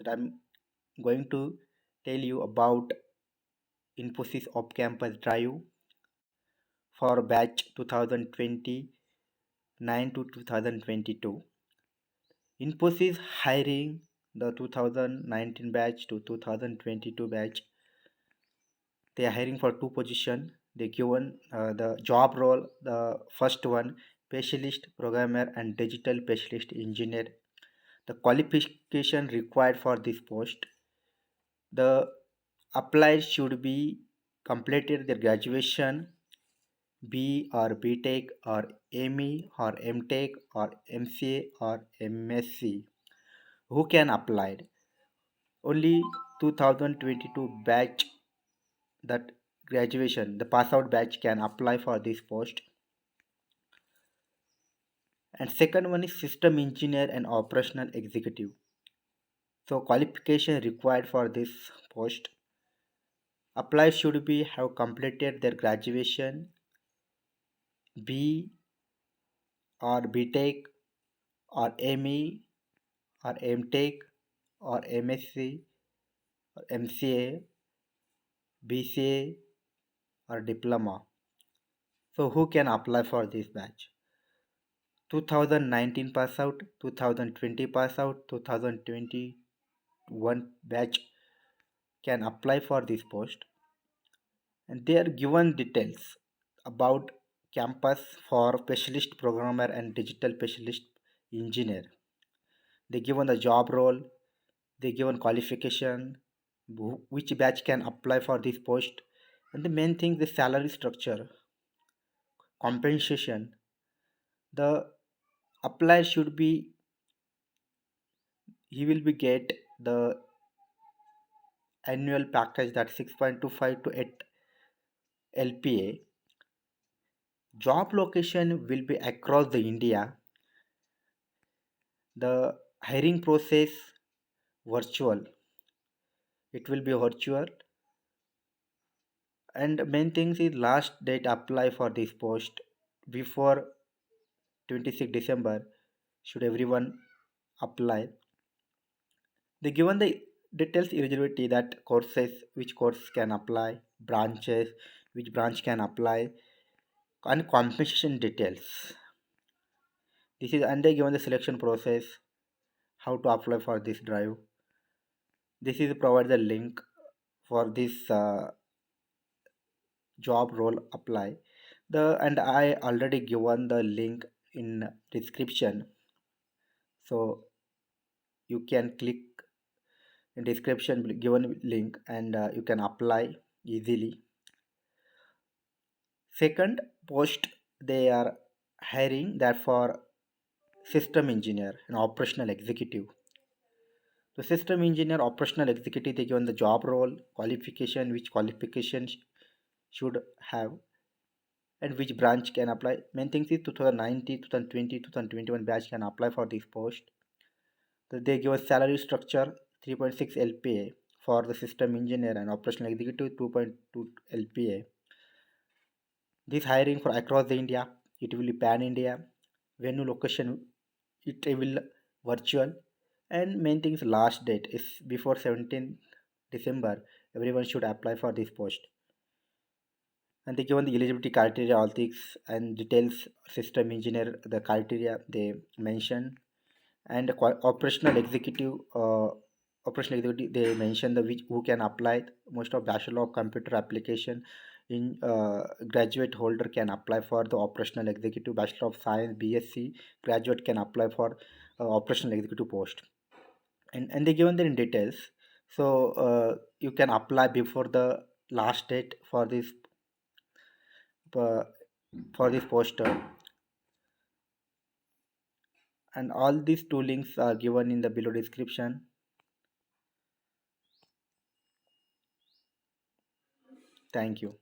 that I'm going to tell you about Infosys off-campus drive for batch 2029 to 2022. Infosys hiring the 2019 batch to 2022 batch. They are hiring for two positions. They given the job role. The first one, specialist programmer and digital specialist engineer. The qualification required for this post, the applied should be completed their graduation, B or BTech or ME or MTech or MCA or MSc. Who can apply? Only 2022 batch, that graduation, the pass out batch can apply for this post. And second one is system engineer and operational executive. So qualification required for this post, apply should be have completed their graduation, B or BTech or ME or MTech or MSc or MCA, BCA or diploma. So who can apply for this batch? 2019 pass out, 2020 pass out, 2021 batch can apply for this post, and they are given details about campus for specialist programmer and digital specialist engineer. They given the job role, they given qualification, which batch can apply for this post, and the main thing, the salary structure, compensation. The apply should be, he will be get the annual package, that 6.25 to 8 LPA. Job location will be across the India. The hiring process virtual. It will be virtual, and main things is last date apply for this post before 26 December. Should everyone apply? They given the details eligibility, that courses, which course can apply, branches, which branch can apply, and compensation details. This is, and they given the selection process, how to apply for this drive. This is provide the link for this job role apply. The, and I already given the link in description, so you can click in description given link, and you can apply easily. Second post, they are hiring that for system engineer and operational executive. The system engineer, operational executive, they given the job role, qualification, which qualifications should have, and which branch can apply. Main thing is 2019, 2020, 2021 batch can apply for this post. So they give a salary structure 3.6 LPA for the system engineer and operational executive, 2.2 LPA. This hiring for across the India, it will be pan India. Venue location, it will virtual, and main thing is last date is before 17 December. Everyone should apply for this post, and they given the eligibility criteria, all things and details. System engineer, the criteria they mention, and the operational executive. Operational executive, they mention the which who can apply. Most of bachelor of computer application in graduate holder can apply for the operational executive. Bachelor of science, BSc graduate can apply for operational executive post, and they given there in details. So you can apply before the last date uh, for this poster, and all these two links are given in the below description. Thank you.